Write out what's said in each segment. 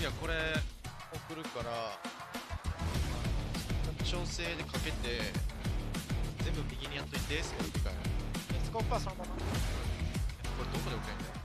次はこれ送るから、調整でかけて全部右にやっといて、スペル機械。スコープはそのまま。これどこで送れんだよ。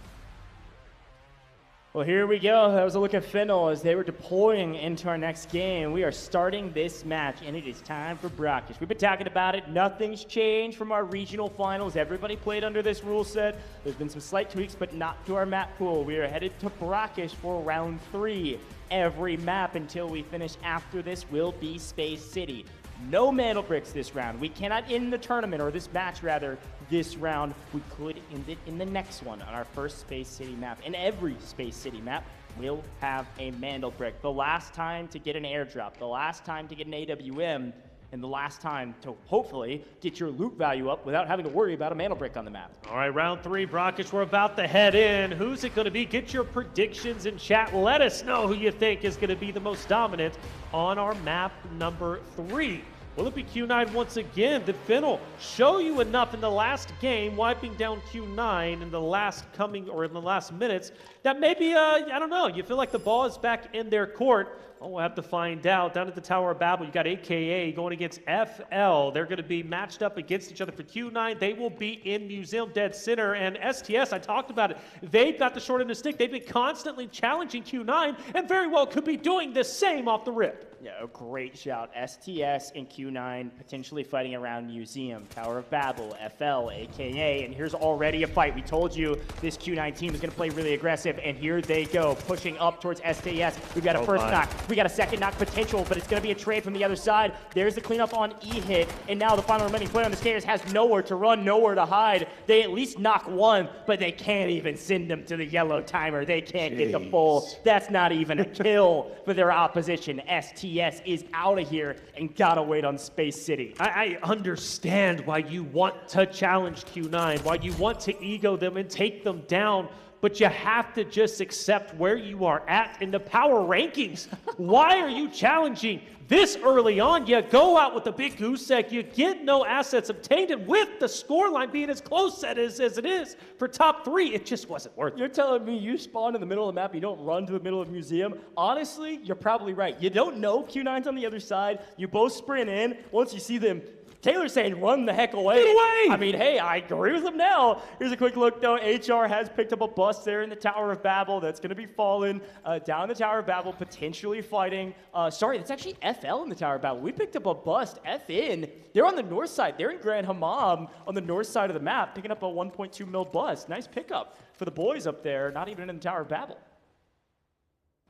Well, here we go. That was a look at Fennel as they were deploying into our next game. We are starting this match, and it is time for Brackish. We've been talking about it. Nothing's changed from our regional finals. Everybody played under this rule set. There's been some slight tweaks, but not to our map pool. We are headed to Brackish for round 3. Every map until we finish after this will be Space City. No mantle bricks this round. We cannot end the tournament, or this match rather, this round. We could end it in the next one on our first Space City map. And every Space City map will have a mantle brick. The last time to get an airdrop, the last time to get an AWM, and the last time to hopefully get your loot value up without having to worry about a mantle brick on the map. All right, round 3, Brackish, we're about to head in. Who's it going to be? Get your predictions in chat. Let us know who you think is going to be the most dominant on our map number 3. Will it be Q9 once again? Did Fennel show you enough in the last game, wiping down Q9 in the last minutes, that maybe, I don't know, you feel like the ball is back in their court? Oh, we'll have to find out. Down at the Tower of Babel, you got AKA going against FL. They're going to be matched up against each other for Q9. They will be in Museum Dead Center. And STS, I talked about it. They've got the short end of the stick. They've been constantly challenging Q9 and very well could be doing the same off the rip. Yeah, a great shout. STS and Q9 potentially fighting around Museum, Tower of Babel, FL, AKA, and here's already a fight. We told you this Q9 team is going to play really aggressive, and here they go, pushing up towards STS. We've got a first knock. We got a second knock potential, but it's going to be a trade from the other side. There's the cleanup on E-hit, and now the final remaining player on the stairs has nowhere to run, nowhere to hide. They at least knock one, but they can't even send them to the yellow timer. They can't get the full. That's not even a kill for their opposition. STS is out of here and gotta wait on Space City. I understand why you want to challenge Q9, why you want to ego them and take them down, but you have to just accept where you are at in the power rankings. Why are you challenging this early on? You go out with the big goose egg, you get no assets obtained, and with the scoreline being as close as it is for top 3, it just wasn't worth it. You're telling me you spawn in the middle of the map, you don't run to the middle of Museum? Honestly, you're probably right. You don't know Q9's on the other side. You both sprint in. Once you see them, Taylor's saying run the heck away. Get away! I mean, hey, I agree with him now. Here's a quick look, though. HR has picked up a bust there in the Tower of Babel. That's going to be fallen down the Tower of Babel, potentially fighting. Sorry, that's actually FL in the Tower of Babel. We picked up a bust. FN. They're on the north side. They're in Grand Hammam on the north side of the map, picking up a 1.2 mil bust. Nice pickup for the boys up there, not even in the Tower of Babel.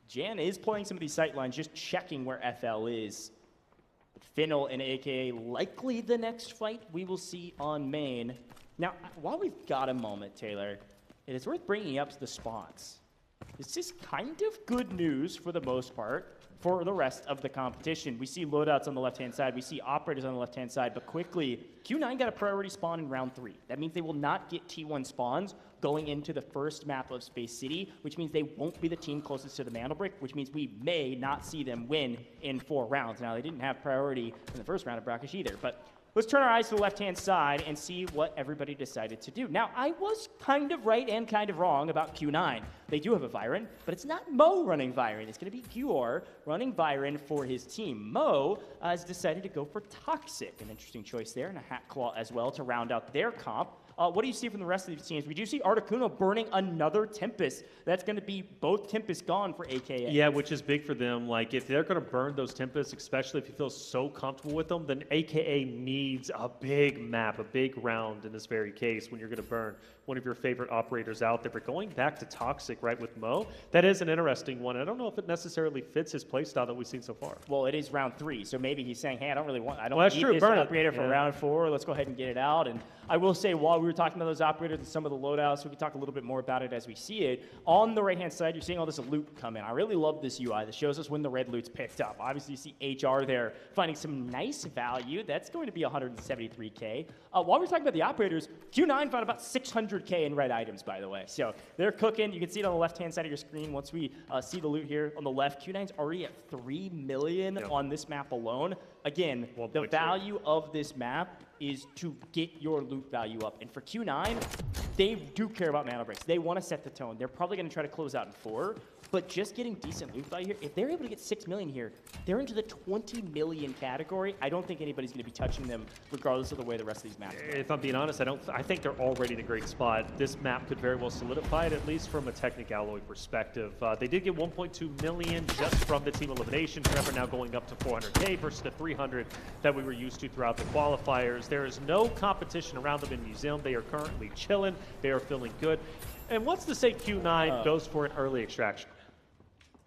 Jan is playing some of these sight lines, just checking where FL is. Fennel and AKA likely the next fight we will see on main. Now, while we've got a moment, Taylor, it is worth bringing up the spawns. This is kind of good news for the most part for the rest of the competition. We see loadouts on the left-hand side. We see operators on the left-hand side. But quickly, Q9 got a priority spawn in round 3. That means they will not get T1 spawns going into the first map of Space City, which means they won't be the team closest to the mantle brick, which means we may not see them win in 4 rounds. Now, they didn't have priority in the first round of Brackish either, but let's turn our eyes to the left-hand side and see what everybody decided to do. Now, I was kind of right and kind of wrong about Q9. They do have a Viren, but it's not Mo running Viren. It's going to be Gior running Viren for his team. Mo has decided to go for Toxic, an interesting choice there, and a Hat Claw as well to round out their comp. What do you see from the rest of these teams? We do see Articuno burning another Tempest. That's going to be both Tempests gone for AKA. Yeah, which is big for them. Like, if they're going to burn those Tempests, especially if you feel so comfortable with them, then AKA needs a big map, a big round in this very case when you're going to burn one of your favorite operators out there. But going back to Toxic, right, with Mo, that is an interesting one. I don't know if it necessarily fits his playstyle that we've seen so far. Well, it is round 3, so maybe he's saying, hey, I don't need that's this true. Burn operator for round 4. Let's go ahead and get it out. And I will say, while we were talking about those operators and some of the loadouts, we can talk a little bit more about it as we see it. On the right-hand side, you're seeing all this loot come in. I really love this UI that shows us when the red loot's picked up. Obviously, you see HR there finding some nice value. That's going to be 173K. While we're talking about the operators, Q9 found about 600K in red items, by the way. So they're cooking. You can see it on the left-hand side of your screen. Once we see the loot here on the left, Q9's already at 3 million on this map alone. Again, the value of this map is to get your loot value up. And for Q9, they do care about mana breaks. They want to set the tone. They're probably going to try to close out in 4, but just getting decent loot value here, if they're able to get 6 million here, they're into the 20 million category. I don't think anybody's going to be touching them regardless of the way the rest of these maps go. If I'm being honest, I think they're already in a great spot. This map could very well solidify it, at least from a Technic Alloy perspective. They did get 1.2 million just from the team elimination. Trevor now going up to 400K versus the 300 that we were used to throughout the qualifiers. There is no competition around them in Museum. They are currently chilling. They are feeling good. And what's to say Q9 goes for an early extraction?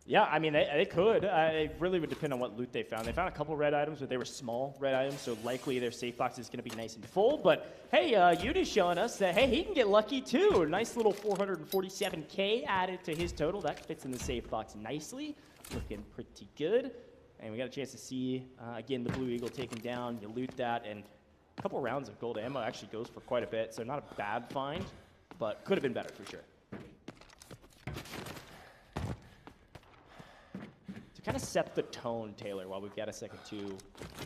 Yeah, I mean, they could. It really would depend on what loot they found. They found a couple red items, but they were small red items, so likely their safe box is going to be nice and full. But hey, Yudi's showing us that, hey, he can get lucky too. Nice little 447K added to his total. That fits in the safe box nicely. Looking pretty good. And we got a chance to see, again, the Blue Eagle taken down. You loot that, and a couple rounds of gold ammo actually goes for quite a bit, so not a bad find, but could have been better for sure. Kind of set the tone, Taylor, while we've got a second too.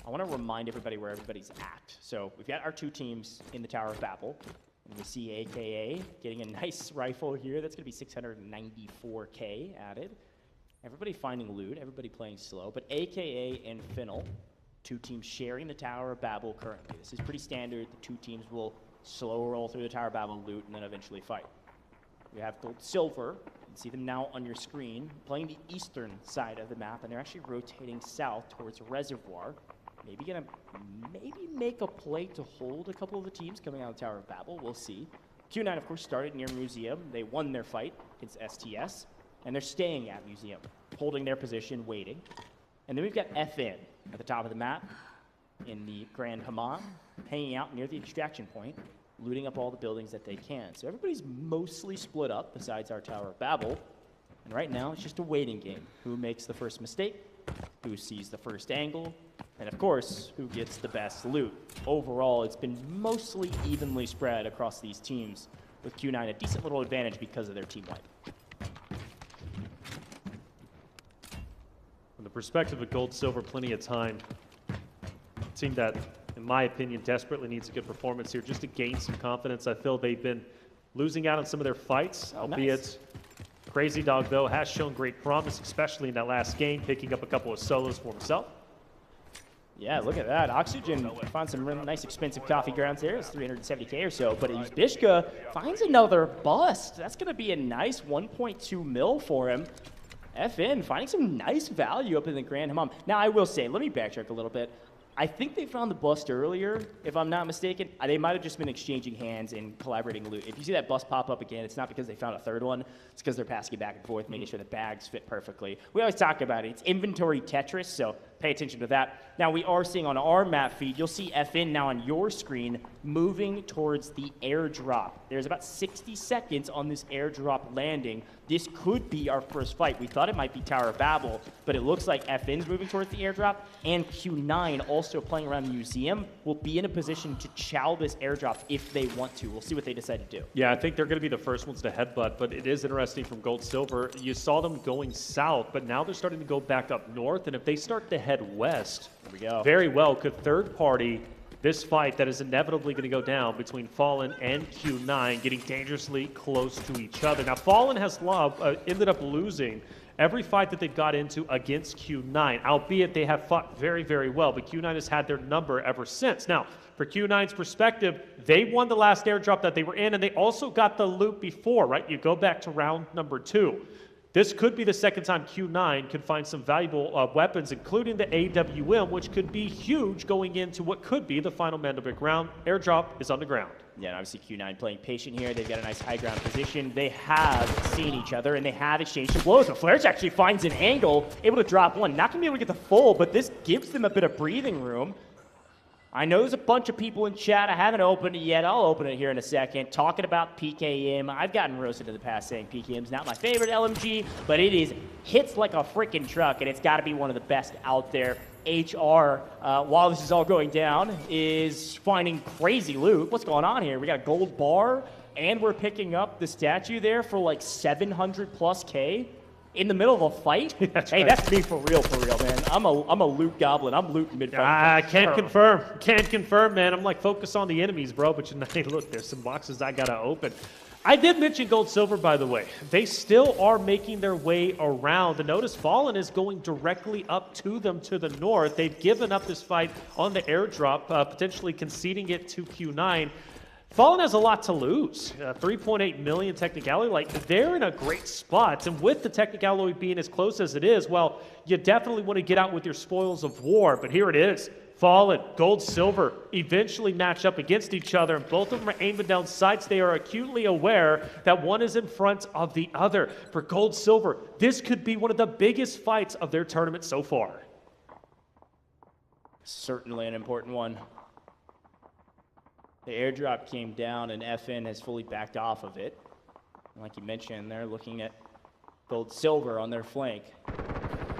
I want to remind everybody where everybody's at. So we've got our 2 teams in the Tower of Babel. And we see AKA getting a nice rifle here. That's going to be 694K added. Everybody finding loot, everybody playing slow. But AKA and Finnel, 2 teams sharing the Tower of Babel currently. This is pretty standard. The 2 teams will slow roll through the Tower of Babel, loot, and then eventually fight. We have gold silver. You can see them now on your screen, playing the eastern side of the map, and they're actually rotating south towards Reservoir. Maybe gonna make a play to hold a couple of the teams coming out of the Tower of Babel. We'll see. Q9, of course, started near Museum. They won their fight against STS, and they're staying at Museum, holding their position, waiting. And then we've got FN at the top of the map in the Grand Hammam, hanging out near the extraction point, looting up all the buildings that they can. So everybody's mostly split up besides our Tower of Babel. And right now, it's just a waiting game. Who makes the first mistake? Who sees the first angle? And of course, who gets the best loot? Overall, it's been mostly evenly spread across these teams, with Q9 a decent little advantage because of their team wipe. From the perspective of Gold Silver, plenty of time. A team that, in my opinion, desperately needs a good performance here just to gain some confidence. I feel they've been losing out on some of their fights, albeit nice. Crazy Dog, though, has shown great promise, especially in that last game, picking up a couple of solos for himself. Yeah, look at that. Oxygen found some really nice expensive coffee grounds there. It's 370K or so. But Bishka finds another bust. That's going to be a nice 1.2 mil for him. FN finding some nice value up in the Grand Hammam. Now, I will say, let me backtrack a little bit. I think they found the bust earlier, if I'm not mistaken. They might have just been exchanging hands and collaborating loot. If you see that bust pop up again, it's not because they found a third one. It's because they're passing it back and forth, making sure the bags fit perfectly. We always talk about it. It's inventory Tetris, so pay attention to that. Now, we are seeing on our map feed, you'll see FN now on your screen moving towards the airdrop. There's about 60 seconds on this airdrop landing. This could be our first fight. We thought it might be Tower of Babel, but it looks like FN's moving towards the airdrop, and Q9 also playing around the museum will be in a position to chow this airdrop if they want to. We'll see what they decide to do. Yeah, I think they're going to be the first ones to headbutt, but it is interesting from Gold Silver. You saw them going south, but now they're starting to go back up north, and if they start to head west, here we go. Very well could third party this fight that is inevitably going to go down between Fallen and Q9 getting dangerously close to each other. Now, Fallen has ended up losing every fight that they've got into against Q9, albeit they have fought very, very well, but Q9 has had their number ever since. Now, for Q9's perspective, they won the last airdrop that they were in, and they also got the loot before, right? You go back to round number 2. This could be the second time Q9 could find some valuable weapons, including the AWM, which could be huge going into what could be the final Mandelbrot round. Airdrop is on the ground. Yeah, and obviously Q9 playing patient here. They've got a nice high ground position. They have seen each other, and they have exchanged some blows. But Flares actually finds an angle, able to drop one. Not going to be able to get the full, but this gives them a bit of breathing room. I know there's a bunch of people in chat. I haven't opened it yet. I'll open it here in a second. Talking about PKM. I've gotten roasted in the past saying PKM's not my favorite LMG, but it hits like a freaking truck, and it's got to be one of the best out there. HR, while this is all going down, is finding crazy loot. What's going on here? We got a gold bar, and we're picking up the statue there for like 700 plus K. in the middle of a fight. That's hey, right. that's me for real, man. I'm a loot goblin. I'm looting mid-fight. I can't confirm. Can't confirm, man. I'm like, focus on the enemies, bro. But hey, look, there's some boxes I gotta open. I did mention Gold Silver, by the way. They still are making their way around. And notice Fallen is going directly up to them to the north. They've given up this fight on the airdrop, potentially conceding it to Q9. Fallen has a lot to lose. 3.8 million technicality. Like, they're in a great spot. And with the technicality being as close as it is, well, you definitely want to get out with your spoils of war. But here it is. Fallen, Gold, Silver eventually match up against each other, and both of them are aiming down sights. They are acutely aware that one is in front of the other. For Gold, Silver, this could be one of the biggest fights of their tournament so far. Certainly an important one. The airdrop came down, and FN has fully backed off of it. And like you mentioned, they're looking at Gold, Silver on their flank.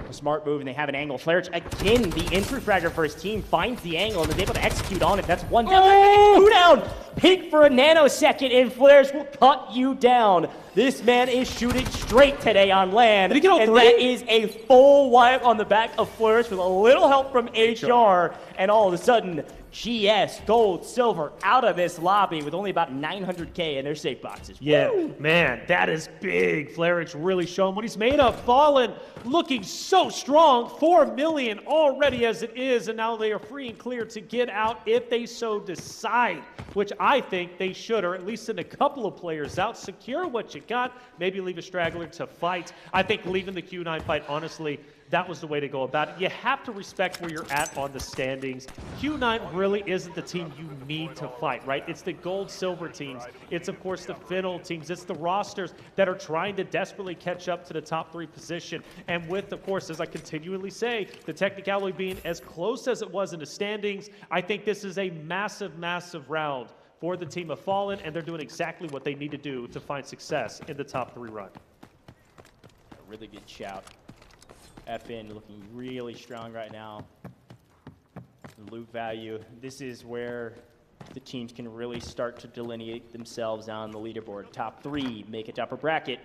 A smart move, and they have an angle. Flairich, again, the entry fragger for his team, finds the angle and is able to execute on it. That's one down. Two down. Peek for a nanosecond, and Flairich will cut you down. This man is shooting straight today on land. Did he get all and three? that is a full wipe on the back of Flairich with a little help from HR. And all of a sudden, GS, Gold, Silver, out of this lobby with only about 900K in their safe boxes. Yeah, Woo! man, that is big. Flairich really showing what he's made of. Fallen looking so strong. 4 million already as it is, and now they are free and clear to get out if they so decide, which I think they should, or at least send a couple of players out, secure what you got, maybe leave a straggler to fight. I think leaving the Q9 fight, honestly, that was the way to go about it. You have to respect where you're at on the standings. Q9 really isn't the team you need to fight, right? It's the Gold, Silver teams. It's, of course, the Finnle teams. It's the rosters that are trying to desperately catch up to the top 3 position. And with, of course, as I continually say, the technicality being as close as it was in the standings, I think this is a massive, massive round for the team of Fallen, and they're doing exactly what they need to do to find success in the top 3 run. A really good shout. FN looking really strong right now. Loot value. This is where the teams can really start to delineate themselves on the leaderboard. Top 3 make it upper bracket.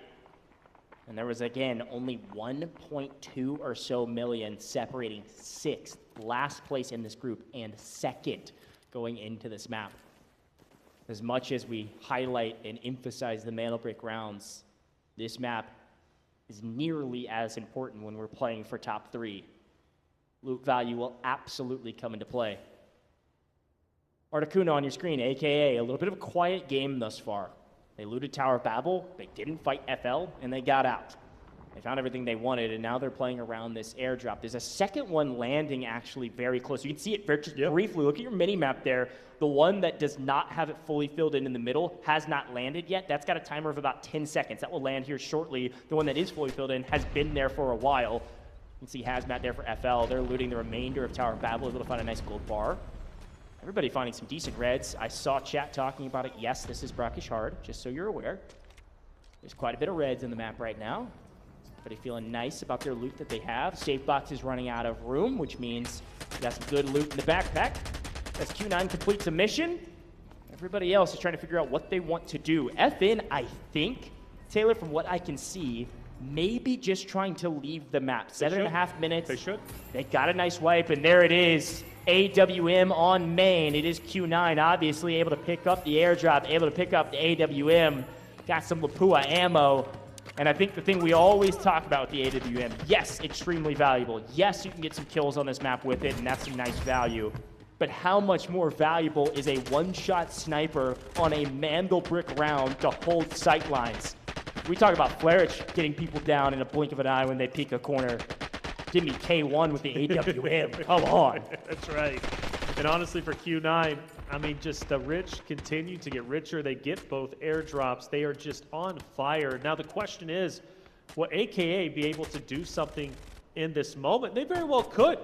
And there was, again, only 1.2 or so million separating 6th, last place in this group, and 2nd going into this map. As much as we highlight and emphasize the Mantle Break rounds, this map is nearly as important when we're playing for top 3. Loot value will absolutely come into play. Articuno on your screen, aka a little bit of a quiet game thus far. They looted Tower of Babel, they didn't fight FL, and they got out. They found everything they wanted, and now they're playing around this airdrop. There's a second one landing actually very close. You can see it just briefly. Look at your mini-map there. The one that does not have it fully filled in the middle has not landed yet. That's got a timer of about 10 seconds. That will land here shortly. The one that is fully filled in has been there for a while. You can see Hazmat there for FL. They're looting the remainder of Tower of Babel, able to find a nice gold bar. Everybody finding some decent reds. I saw chat talking about it. Yes, this is brackish hard, just so you're aware. There's quite a bit of reds in the map right now. Everybody feeling nice about their loot that they have. Safe box is running out of room, which means we got some good loot in the backpack. As Q9 completes a mission, everybody else is trying to figure out what they want to do. FN, I think, Taylor, from what I can see, maybe just trying to leave the map. 7.5 minutes. They should. They got a nice wipe, and there it is. AWM on main. It is Q9, obviously able to pick up the airdrop, able to pick up the AWM. Got some Lapua ammo. And I think the thing we always talk about with the AWM, yes, extremely valuable. Yes, you can get some kills on this map with it, and that's some nice value. But how much more valuable is a one-shot sniper on a Mandel brick round to hold sight lines? We talk about Flairich getting people down in a blink of an eye when they peek a corner. Give me K1 with the AWM. Come on. That's right. And honestly, for Q9, I mean, just the rich continue to get richer. They get both airdrops. They are just on fire. Now, the question is, will AKA be able to do something in this moment? They very well could.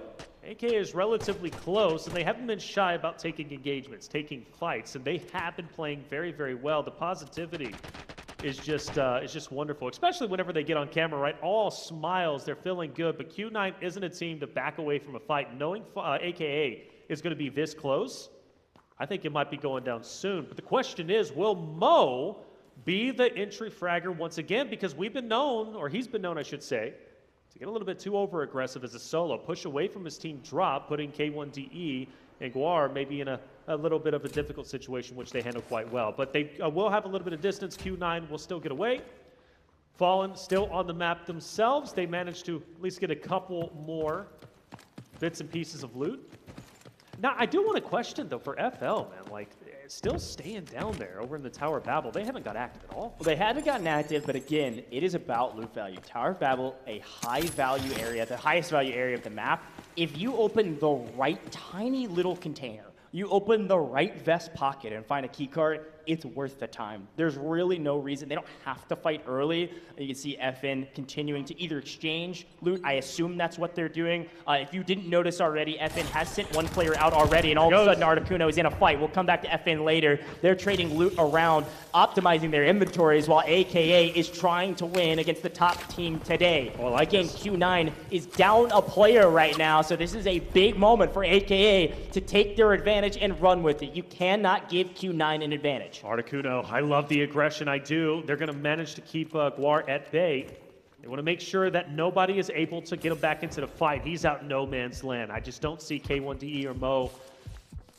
AKA is relatively close, and they haven't been shy about taking engagements, taking fights, and they have been playing very, very well. The positivity is just wonderful, especially whenever they get on camera, right? All smiles, they're feeling good, but Q9 isn't a team to back away from a fight. Knowing AKA is going to be this close, I think it might be going down soon. But the question is, will Mo be the entry fragger once again, because we've been known, or he's been known, I should say, to get a little bit too over-aggressive as a solo, push away from his team drop, putting K1DE and Guar maybe in a little bit of a difficult situation, which they handle quite well. But they will have a little bit of distance. Q9 will still get away. Fallen still on the map themselves. They managed to at least get a couple more bits and pieces of loot. Now, I do want to question, though, for FL, man, like, still staying down there over in the Tower of Babel. They haven't got active at all. Well, they haven't gotten active, but again, it is about loot value. Tower of Babel, a high-value area, the highest value area of the map. If you open the right tiny little container, you open the right vest pocket and find a key card, it's worth the time. There's really no reason. They don't have to fight early. You can see FN continuing to either exchange loot. I assume that's what they're doing. If you didn't notice already, FN has sent one player out already, and all of a sudden Articuno is in a fight. We'll come back to FN later. They're trading loot around, optimizing their inventories, while AKA is trying to win against the top team today. Well, again, Q9 is down a player right now, so this is a big moment for AKA to take their advantage and run with it. You cannot give Q9 an advantage. Articuno, I love the aggression, I do. They're going to manage to keep Guar at bay. They want to make sure that nobody is able to get him back into the fight. He's out in no man's land. I just don't see K1DE or Mo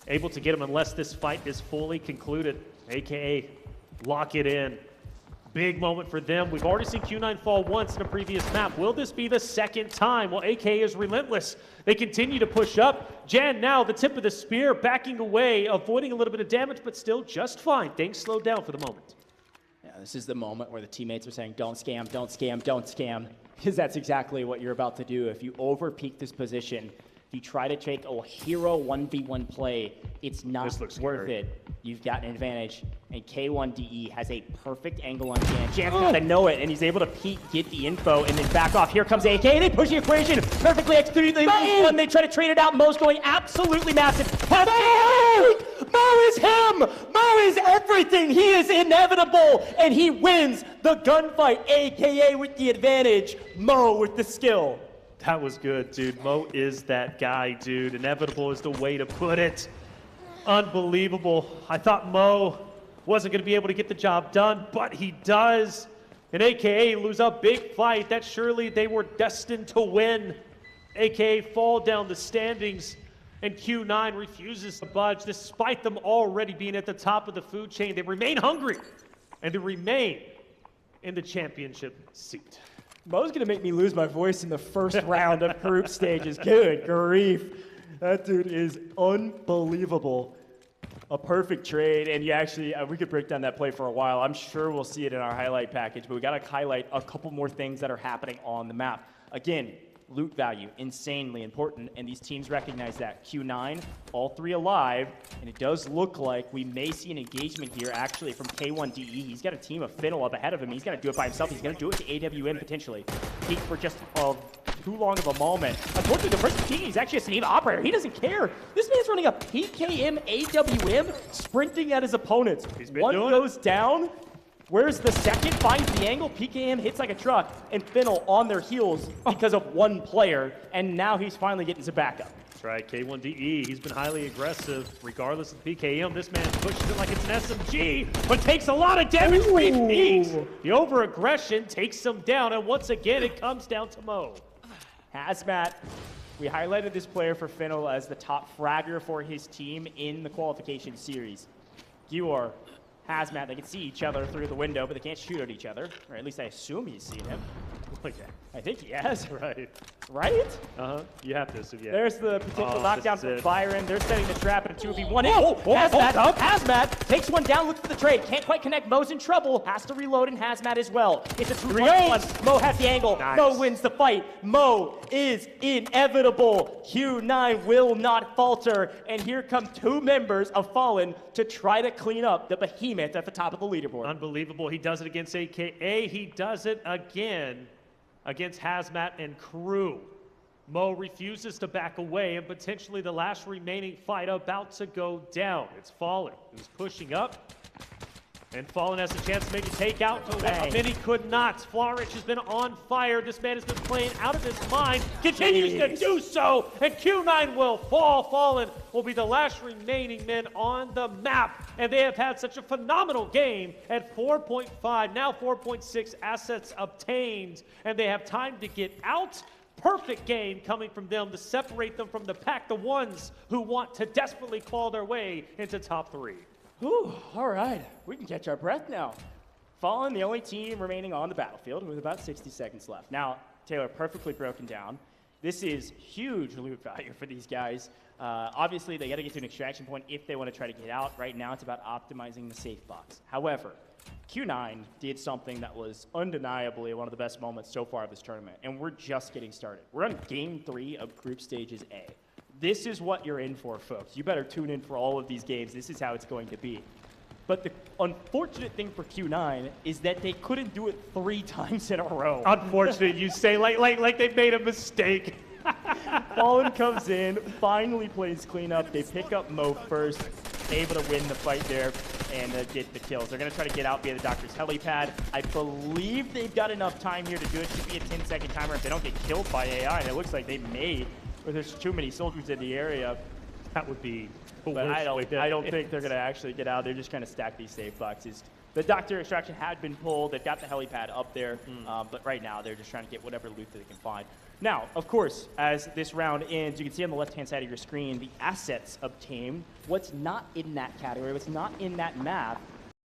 able to get him unless this fight is fully concluded. AKA, lock it in. Big moment for them. We've already seen Q9 fall once in a previous map. Will this be the second time? Well, AK is relentless. They continue to push up. Jan now, the tip of the spear, backing away, avoiding a little bit of damage, but still just fine. Things slowed down for the moment. Yeah, this is the moment where the teammates are saying, don't scam, don't scam, don't scam. Because that's exactly what you're about to do. If you over-peak this position, if you try to take a hero 1v1 play, it's not worth it. You've got an advantage, and K1DE has a perfect angle on Jan. Jan's got to know it, and he's able to peek, get the info, and then back off. Here comes AK. They push the equation, perfectly executed. They try to trade it out. Mo's going absolutely massive. Mo is him! Mo is everything! He is inevitable, and he wins the gunfight. AKA with the advantage, Mo with the skill. That was good, dude. Mo is that guy, dude. Inevitable is the way to put it. Unbelievable. I thought Mo wasn't going to be able to get the job done, but he does. And AKA lose a big fight that surely they were destined to win. AKA fall down the standings, and Q9 refuses to budge. Despite them already being at the top of the food chain, they remain hungry, and they remain in the championship seat. Mo's going to make me lose my voice in the first round of group stages. Good grief. That dude is unbelievable. A perfect trade, and you actually, we could break down that play for a while. I'm sure we'll see it in our highlight package, but we got to highlight a couple more things that are happening on the map. Again, loot value, insanely important, and these teams recognize that. Q9, all three alive, and it does look like we may see an engagement here, actually, from K1DE. He's got a team of Finnel up ahead of him. He's going to do it by himself. He's going to do it to AWM, potentially. Peek for just too long of a moment. I told you, the first king, he's actually a Sneva operator. He doesn't care. This man's running a PKM AWM, sprinting at his opponents. One goes down. Where's the second? Finds the angle. PKM hits like a truck, and Finnel on their heels because of one player, and now he's finally getting some backup. That's right, K1DE, he's been highly aggressive. Regardless of the PKM, this man pushes it like it's an SMG, but takes a lot of damage for each piece. The over-aggression takes him down, and once again, it comes down to Mo. Hazmat, we highlighted this player for Finnel as the top fragger for his team in the qualification series. Gior, Hazmat, they can see each other through the window, but they can't shoot at each other. Or at least I assume he's seen him. I think he has. Right. Right? Uh-huh. You have to assume, yeah. There's the potential knockdown from Byron. They're setting the trap in a 2v1. Hazmat takes one down, looks for the trade. Can't quite connect. Mo's in trouble. Has to reload, and Hazmat as well. It's a 2v1. Mo has the angle. Nice. Mo wins the fight. Mo is inevitable. Q9 will not falter. And here come two members of Fallen to try to clean up the behemoth at the top of the leaderboard. Unbelievable. He does it against AKA. He does it again against Hazmat and crew. Mo refuses to back away, and potentially the last remaining fight about to go down. It's Fallen, who's pushing up. And Fallen has a chance to maybe take out Bang. Mini could not. Florich has been on fire. This man has been playing out of his mind. Continues to do so. And Q9 will fall. Fallen will be the last remaining men on the map. And they have had such a phenomenal game at 4.5, now 4.6 assets obtained. And they have time to get out. Perfect game coming from them to separate them from the pack, the ones who want to desperately claw their way into top 3. Whew, all right, we can catch our breath now. Fallen, the only team remaining on the battlefield with about 60 seconds left. Now, Taylor, perfectly broken down. This is huge loot value for these guys. Obviously, they got to get to an extraction point if they want to try to get out. Right now, it's about optimizing the safe box. However, Q9 did something that was undeniably one of the best moments so far of this tournament, and we're just getting started. We're on Game 3 of Group Stages A. This is what you're in for, folks. You better tune in for all of these games. This is how it's going to be. But the unfortunate thing for Q9 is that they couldn't do it 3 times in a row. Unfortunate, you say, like they made a mistake. Fallen comes in, finally plays cleanup. They pick up Mo first, able to win the fight there and get the kills. They're going to try to get out via the Doctor's helipad. I believe they've got enough time here to do it. Should be a 10-second timer if they don't get killed by AI. And it looks like they may, or there's too many soldiers in the area. That would be But I don't think they're going to actually get out. They're just going to stack these safe boxes. The Doctor extraction had been pulled. They've got the helipad up there. But right now, they're just trying to get whatever loot that they can find. Now, of course, as this round ends, you can see on the left-hand side of your screen the assets obtained. What's not in that category, what's not in that map.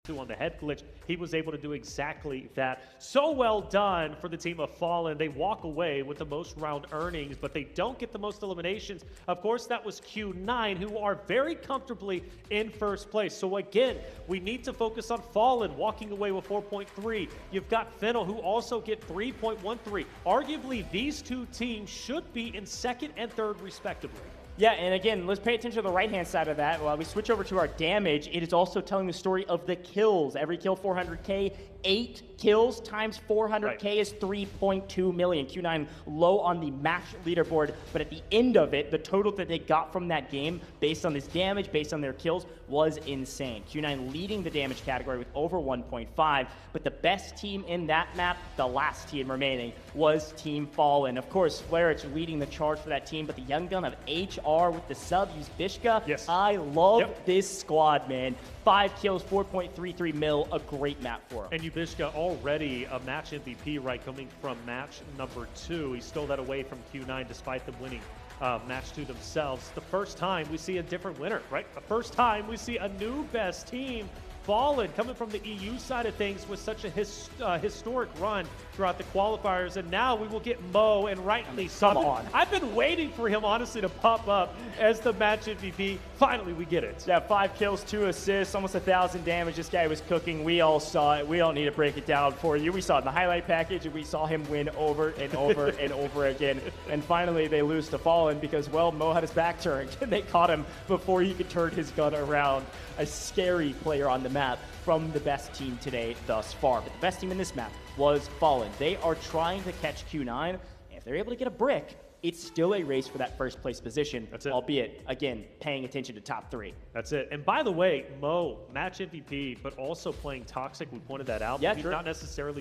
On the head glitch, he was able to do exactly that. So well done for the team of Fallen. They walk away with the most round earnings, but they don't get the most eliminations. Of course, that was Q9, who are very comfortably in first place. So again, we need to focus on Fallen, walking away with 4.3. You've got Fennel, who also get 3.13. Arguably, these two teams should be in second and third, respectively. Yeah, and again, let's pay attention to the right-hand side of that. While we switch over to our damage, it is also telling the story of the kills. Every kill, 400K. 8 kills times 400K is 3.2 million. Q9 low on the match leaderboard, but at the end of it, the total that they got from that game, based on this damage, based on their kills, was insane. Q9 leading the damage category with over 1.5, but the best team in that map, the last team remaining, was Team Fallen. Of course, Flarich leading the charge for that team, but the young gun of HR with the sub, use Bishka. Yes. I love this squad, man. 5 kills, 4.33 mil, a great map for him. And Yubishka already a match MVP, right, coming from match number 2. He stole that away from Q9 despite them winning match 2 themselves. The first time we see a different winner, right? The first time we see a new best team. Fallen coming from the EU side of things with such a historic run throughout the qualifiers, and now we will get Mo, and rightly so. I've been waiting for him, honestly, to pop up as the match MVP. Finally, we get it. Yeah, 5 kills, 2 assists, almost 1,000 damage. This guy was cooking. We all saw it. We don't need to break it down for you. We saw it in the highlight package, and we saw him win over and over and over again. And finally, they lose to Fallen because, well, Mo had his back turned, and they caught him before he could turn his gun around. A scary player on the map from the best team today thus far. But the best team in this map was Fallen. They are trying to catch Q9. If they're able to get a brick, it's still a race for that first place position. That's it. Albeit, again, paying attention to top 3. That's it. And by the way, Mo, match MVP, but also playing toxic. We pointed that out. Yeah, He's true. not necessarily